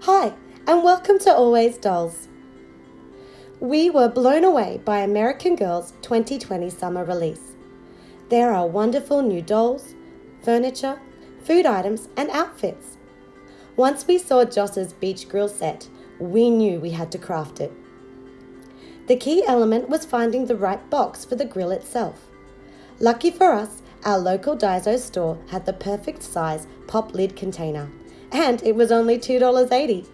Hi, and welcome to Always Dolls. We were blown away by American Girl's 2020 summer release. There are wonderful new dolls, furniture, food items, and outfits. Once we saw Joss's beach grill set, we knew we had to craft it. The key element was finding the right box for the grill itself. Lucky for us, our local Daiso store had the perfect size pop lid container, and it was only $2.80.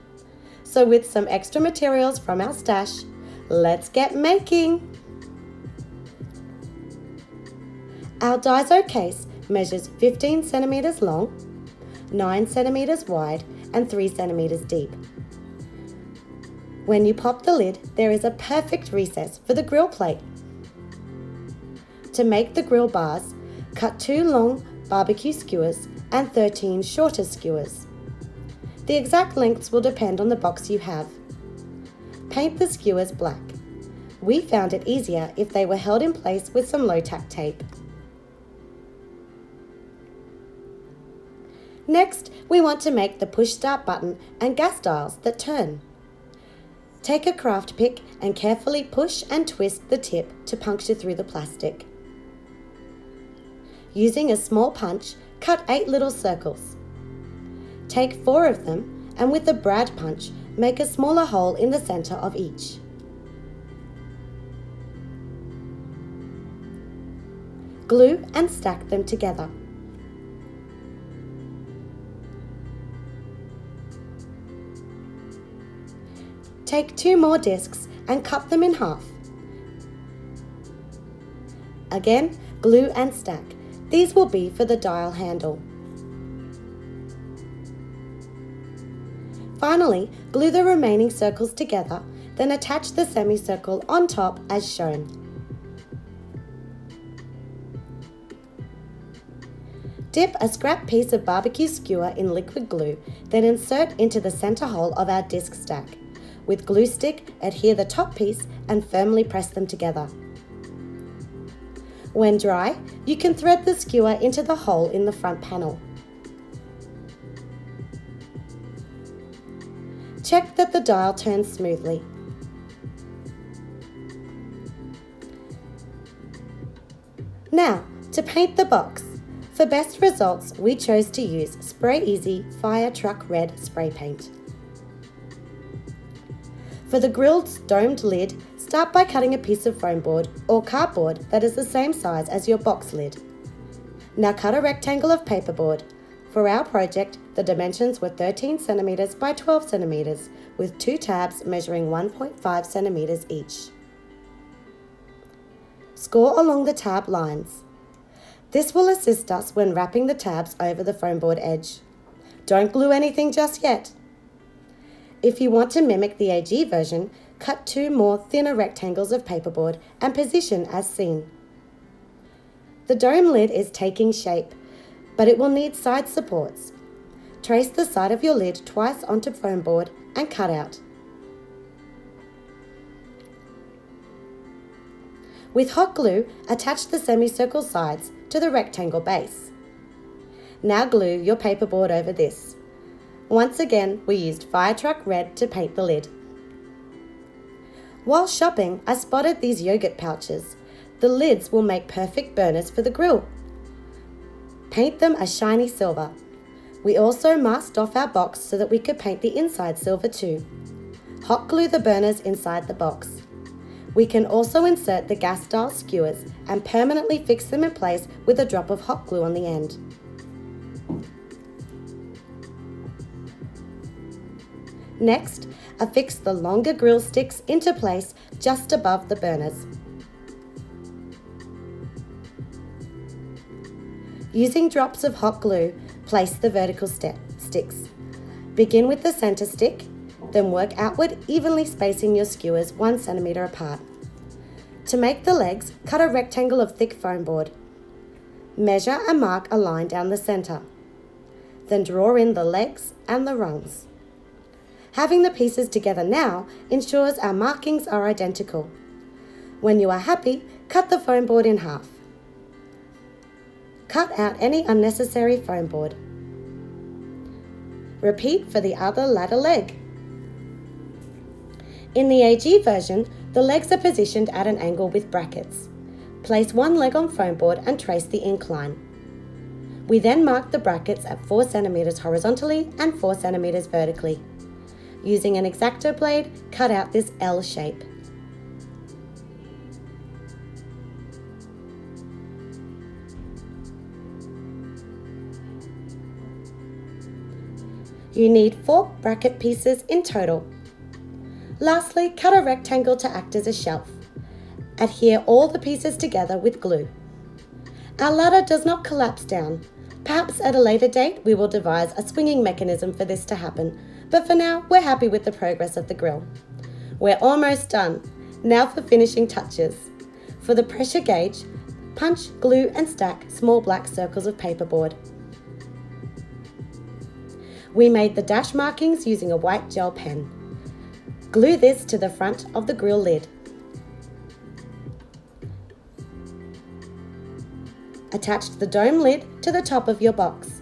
So with some extra materials from our stash, let's get making! Our Daiso case measures 15 centimeters long, 9 centimeters wide, and 3 centimeters deep. When you pop the lid, there is a perfect recess for the grill plate. To make the grill bars, cut 2 long barbecue skewers and 13 shorter skewers. The exact lengths will depend on the box you have. Paint the skewers black. We found it easier if they were held in place with some low-tack tape. Next, we want to make the push start button and gas dials that turn. Take a craft pick and carefully push and twist the tip to puncture through the plastic. Using a small punch, cut 8 little circles. Take 4 of them and with a brad punch, make a smaller hole in the center of each. Glue and stack them together. Take 2 more discs and cut them in half. Again, glue and stack. These will be for the dial handle. Finally, glue the remaining circles together, then attach the semicircle on top as shown. Dip a scrap piece of barbecue skewer in liquid glue, then insert into the center hole of our disc stack. With glue stick, adhere the top piece and firmly press them together. When dry, you can thread the skewer into the hole in the front panel. Check that the dial turns smoothly. Now, to paint the box. For best results, we chose to use Spray Easy Fire Truck Red spray paint. For the grill's domed lid, start by cutting a piece of foam board or cardboard that is the same size as your box lid. Now cut a rectangle of paperboard. For our project, the dimensions were 13 centimeters by 12 centimeters, with 2 tabs measuring 1.5 centimeters each. Score along the tab lines. This will assist us when wrapping the tabs over the foam board edge. Don't glue anything just yet. If you want to mimic the AG version, cut 2 more thinner rectangles of paperboard and position as seen. The dome lid is taking shape, but it will need side supports. Trace the side of your lid twice onto foam board and cut out. With hot glue, attach the semicircle sides to the rectangle base. Now glue your paperboard over this. Once again, we used Fire Truck Red to paint the lid. While shopping, I spotted these yogurt pouches. The lids will make perfect burners for the grill. Paint them a shiny silver. We also masked off our box so that we could paint the inside silver too. Hot glue the burners inside the box. We can also insert the gas style skewers and permanently fix them in place with a drop of hot glue on the end. Next, affix the longer grill sticks into place just above the burners. Using drops of hot glue, place the vertical sticks. Begin with the center stick, then work outward, evenly spacing your skewers 1 centimeter apart. To make the legs, cut a rectangle of thick foam board. Measure and mark a line down the center. Then draw in the legs and the rungs. Having the pieces together now ensures our markings are identical. When you are happy, cut the foam board in half. Cut out any unnecessary foam board. Repeat for the other ladder leg. In the AG version, the legs are positioned at an angle with brackets. Place one leg on foam board and trace the incline. We then mark the brackets at 4 cm horizontally and 4 cm vertically. Using an X-Acto blade, cut out this L shape. You need 4 bracket pieces in total. Lastly, cut a rectangle to act as a shelf. Adhere all the pieces together with glue. Our ladder does not collapse down. Perhaps at a later date we will devise a swinging mechanism for this to happen, but for now we're happy with the progress of the grill. We're almost done. Now for finishing touches. For the pressure gauge, punch, glue and stack small black circles of paperboard. We made the dash markings using a white gel pen. Glue this to the front of the grill lid. Attach the dome lid to the top of your box.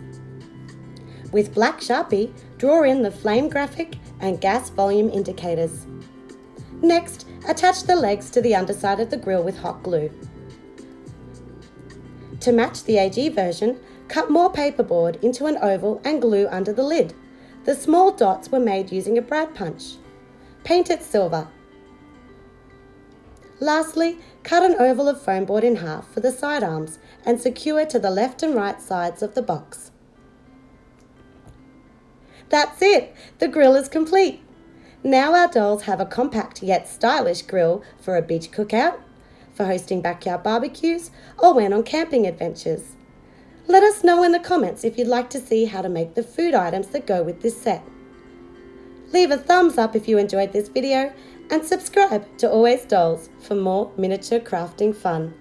With black Sharpie, draw in the flame graphic and gas volume indicators. Next, attach the legs to the underside of the grill with hot glue. To match the AG version, cut more paperboard into an oval and glue under the lid. The small dots were made using a brad punch. Paint it silver. Lastly, cut an oval of foam board in half for the side arms and secure to the left and right sides of the box. That's it! The grill is complete! Now our dolls have a compact yet stylish grill for a beach cookout, for hosting backyard barbecues, or when on camping adventures. Let us know in the comments if you'd like to see how to make the food items that go with this set. Leave a thumbs up if you enjoyed this video and subscribe to Always Dolls for more miniature crafting fun.